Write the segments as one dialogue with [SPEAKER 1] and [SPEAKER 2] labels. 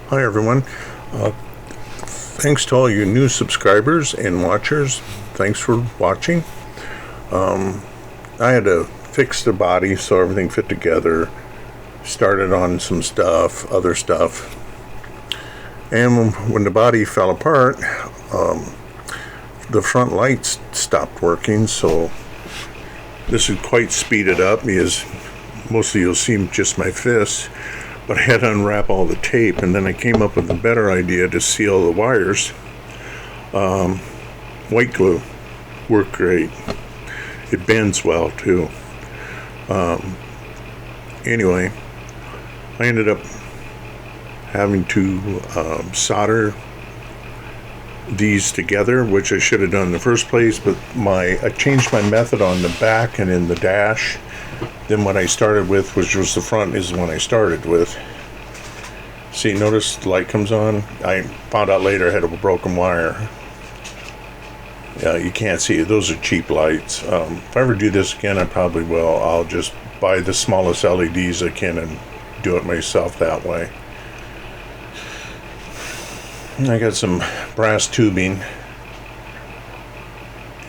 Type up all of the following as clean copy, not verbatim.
[SPEAKER 1] Hi everyone. Thanks to all you new subscribers and watchers. Thanks for watching. I had to fix the body so everything fit together. Started on some stuff, other stuff. And when the body fell apart, the front lights stopped working, so this is quite speeded up because mostly you'll see just my fists. But I had to unwrap all the tape, and then I came up with a better idea to seal the wires. White glue worked great. It bends well too. Anyway, I ended up having to solder these together, which I should have done in the first place, but I changed my method on the back and in the dash. Then what I started with, which was the front, is the one I started with. See, notice the light comes on. I found out later I had a broken wire. Yeah, you can't see it. Those are cheap lights. If I ever do this again, I probably will. I'll just buy the smallest LEDs I can and do it myself that way. I got some brass tubing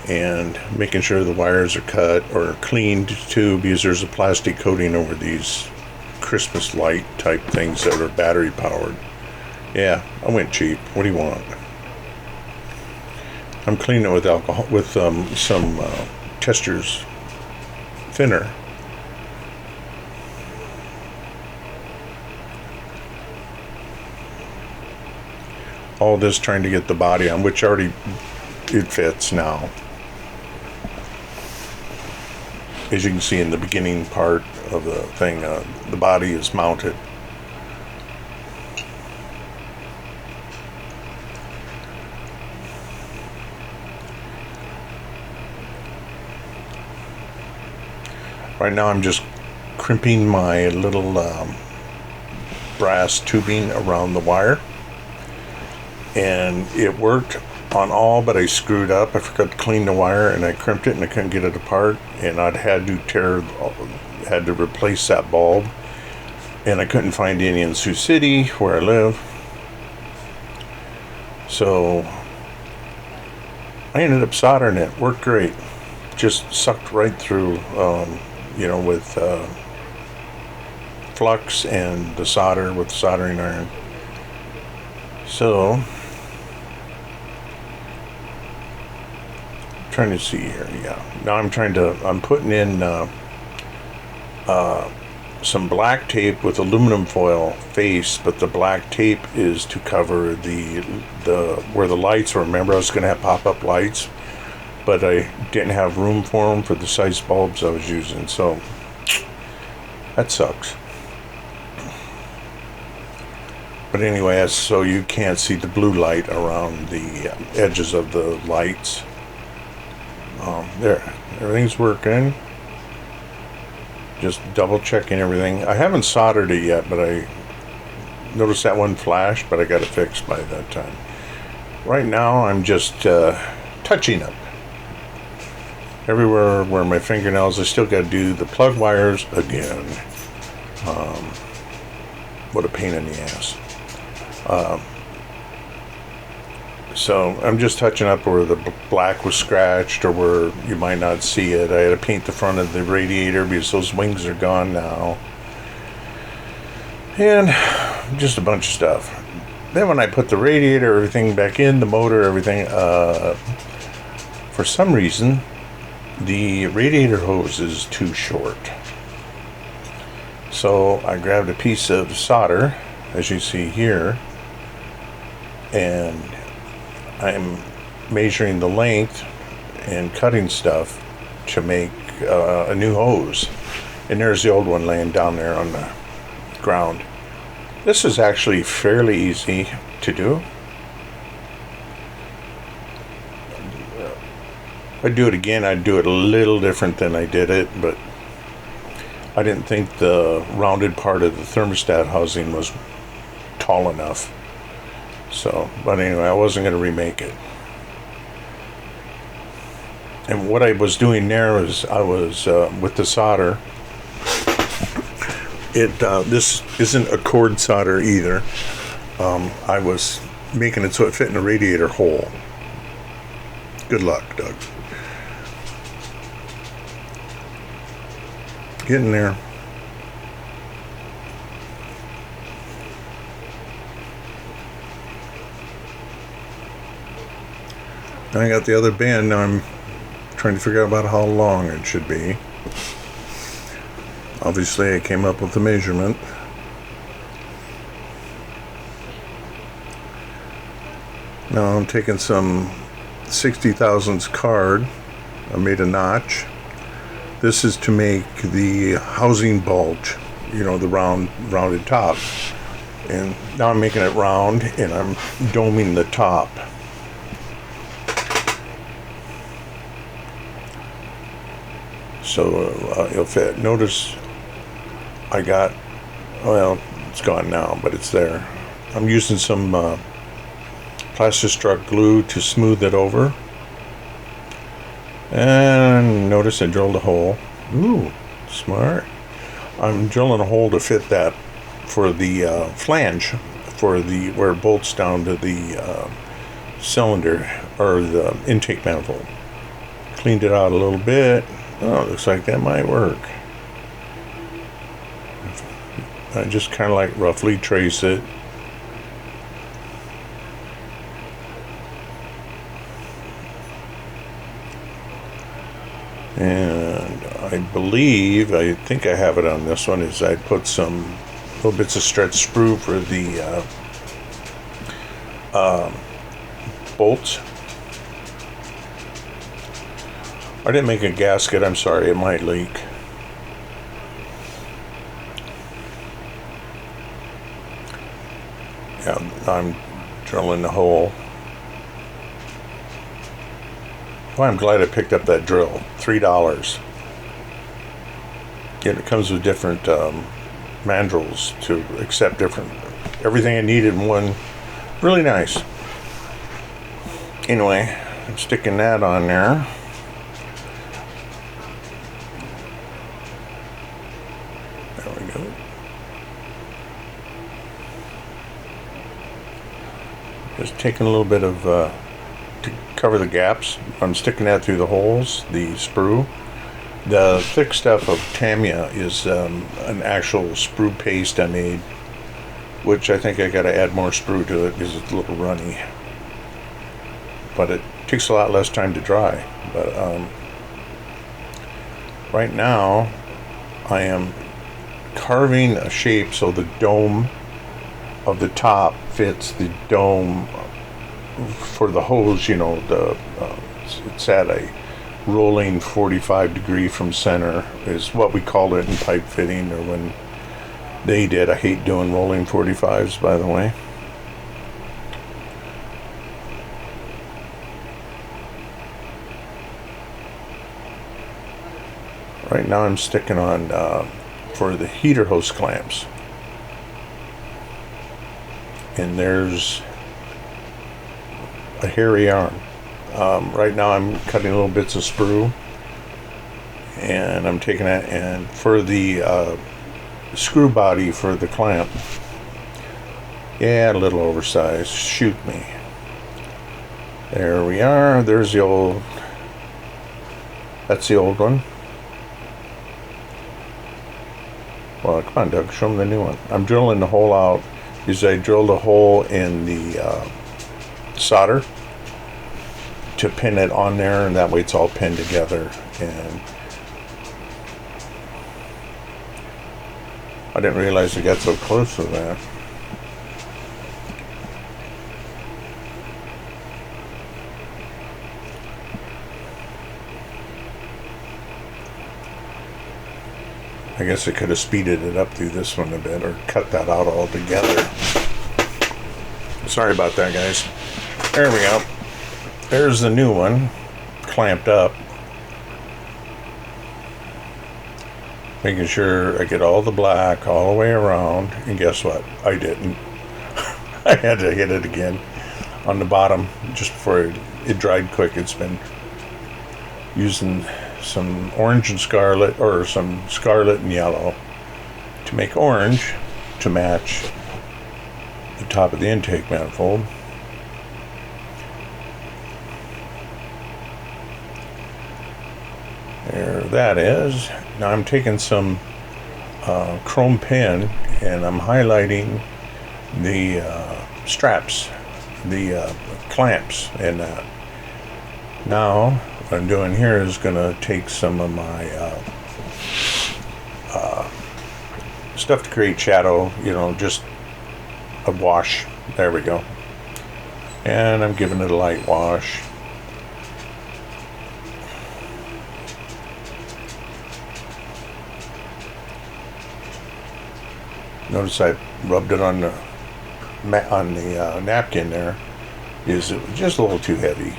[SPEAKER 1] and making sure the wires are cut or cleaned too, because there's a plastic coating over these Christmas light type things that are battery powered. Yeah, I went cheap. What do you want? I'm cleaning it with alcohol, with some Tester's thinner. All this trying to get the body on, which already it fits now. As you can see in the beginning part of the thing, the body is mounted. Right now I'm just crimping my little brass tubing around the wire. And it worked on all, but I screwed up. I forgot to clean the wire, and I crimped it, and I couldn't get it apart. And I'd had to replace that bulb, and I couldn't find any in Sioux City where I live. So I ended up soldering it. Worked great. Just sucked right through, with flux and the solder with the soldering iron. So, trying to see here. Yeah, now I'm putting in some black tape with aluminum foil face, but the black tape is to cover the where the lights were. Remember, I was going to have pop-up lights, but I didn't have room for them for the size bulbs I was using, so that sucks. But anyway, that's so you can't see the blue light around the edges of the lights. There, everything's working. Just double checking everything. I haven't soldered it yet, but I noticed that one flashed, but I got it fixed by that time. Right now, I'm just touching up. Everywhere where my fingernails, I still got to do the plug wires again. What a pain in the ass. So I'm just touching up where the black was scratched or where you might not see it. I had to paint the front of the radiator because those wings are gone now. And just a bunch of stuff. Then when I put the radiator, everything back in, the motor, everything, for some reason, the radiator hose is too short. So I grabbed a piece of solder, as you see here, and I'm measuring the length and cutting stuff to make a new hose. And there's the old one laying down there on the ground. This is actually fairly easy to do. If I do it again, I'd do it a little different than I did it, but I didn't think the rounded part of the thermostat housing was tall enough. So, but anyway, I wasn't going to remake it. And what I was doing there was I was with the solder. This isn't a cord solder either. I was making it so it fit in the radiator hole. Good luck, Doug. Getting there. I got the other band. Now I'm trying to figure out about how long it should be. Obviously, I came up with the measurement. Now I'm taking some 60 thousandths card. I made a notch. This is to make the housing bulge, you know, the rounded top. And now I'm making it round, and I'm doming the top. So it'll fit. Notice I got, well, it's gone now, but it's there. I'm using some Plastistruck glue to smooth it over. And notice I drilled a hole. Ooh, smart. I'm drilling a hole to fit that for the flange, for the where it bolts down to the cylinder or the intake manifold. Cleaned it out a little bit. Oh, looks like that might work. I just kind of like roughly trace it. And I think I have it on this one, is I put some little bits of stretch sprue for the bolts. I didn't make a gasket, I'm sorry, it might leak. Yeah, I'm drilling the hole. Well, I'm glad I picked up that drill. $3. And it comes with different mandrels to accept different, everything I needed in one. Really nice. Anyway, I'm sticking that on there. There we go. Just taking a little bit of to cover the gaps. I'm sticking that through the holes, the sprue. The thick stuff of Tamiya is an actual sprue paste I made, which I think I got to add more sprue to it because it's a little runny. But it takes a lot less time to dry. But right now, I am carving a shape so the dome of the top fits the dome for the hose. You know, it's at a rolling 45 degree from center is what we call it in pipe fitting, or when they did. I hate doing rolling 45s, by the way. Right now I'm sticking on for the heater hose clamps, and there's a hairy arm. Right now I'm cutting little bits of sprue, and I'm taking that, and for the screw body for the clamp, yeah, a little oversized, shoot me. There we are. There's the old, that's the old one. Well, come on, Doug, show them the new one. I'm drilling the hole out because I drilled a hole in the solder to pin it on there, and that way it's all pinned together. And I didn't realize it got so close to that. I guess I could have speeded it up through this one a bit, or cut that out altogether. Sorry about that, guys. There we go. There's the new one, clamped up. Making sure I get all the black all the way around, and guess what? I didn't. I had to hit it again on the bottom just before it dried quick. It's been using some orange and scarlet, or some scarlet and yellow to make orange to match the top of the intake manifold. There that is. Now I'm taking some chrome pen and I'm highlighting the straps, the clamps, and now what I'm doing here is going to take some of my stuff to create shadow, you know, just a wash. There we go. And I'm giving it a light wash. Notice I rubbed it on the napkin there. It was just a little too heavy.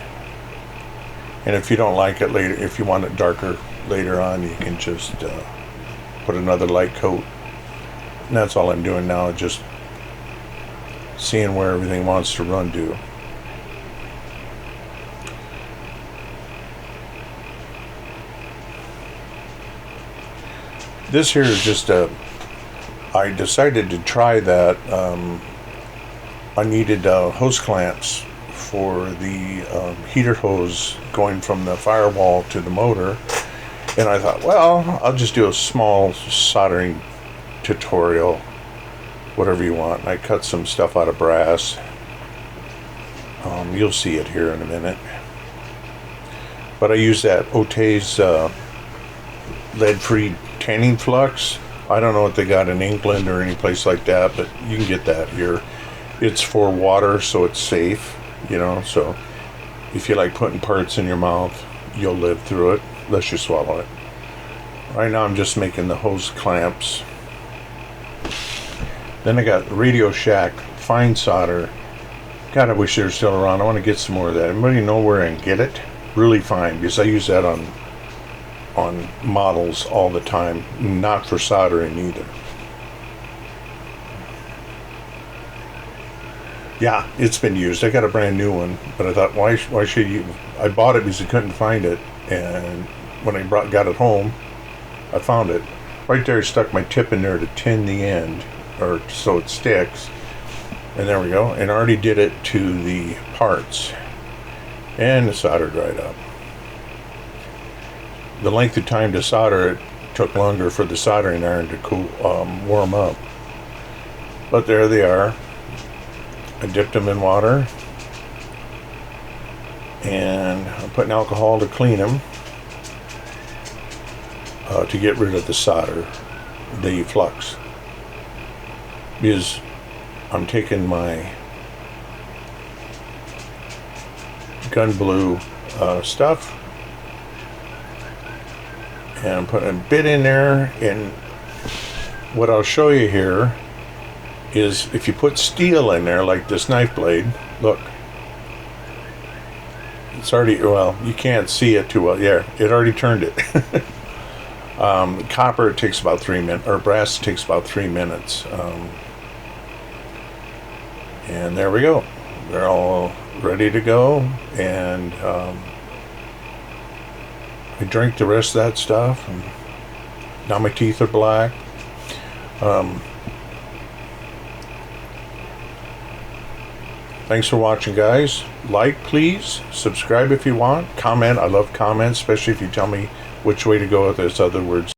[SPEAKER 1] And if you don't like it later, if you want it darker later on, you can just put another light coat. And that's all I'm doing now, just seeing where everything wants to run to. This here is just I decided to try that. I needed hose clamps for the heater hose going from the firewall to the motor, and I thought, well, I'll just do a small soldering tutorial, whatever you want. I cut some stuff out of brass. You'll see it here in a minute. But I use that Ote's lead-free tanning flux. I don't know what they got in England or any place like that, but you can get that here. It's for water, so it's safe, you know, so if you like putting parts in your mouth, you'll live through it, unless you swallow it. Right now I'm just making the hose clamps. Then I got Radio Shack fine solder. God, I wish they were still around. I want to get some more of that. Anybody know where I can get it? Really fine, because I use that on models all the time, not for soldering either. Yeah, it's been used. I got a brand new one, but I thought, why should you? I bought it because I couldn't find it, and when I got it home, I found it. Right there, I stuck my tip in there to tin the end, or so it sticks, and there we go. And I already did it to the parts, and the solder dried up. The length of time to solder it took longer for the soldering iron to warm up. But there they are. I dipped them in water, and I'm putting alcohol to clean them, to get rid of the solder, the flux. Because I'm taking my gun blue stuff, and I'm putting a bit in there, and what I'll show you here is if you put steel in there, like this knife blade, look, it's already, well, you can't see it too well. Yeah, it already turned it. Copper, it takes about 3 minutes, or brass takes about 3 minutes. And there we go. They're all ready to go, and I drank the rest of that stuff, and now my teeth are black. Thanks for watching, guys. Like, please. Subscribe if you want. Comment. I love comments, especially if you tell me which way to go with this other words.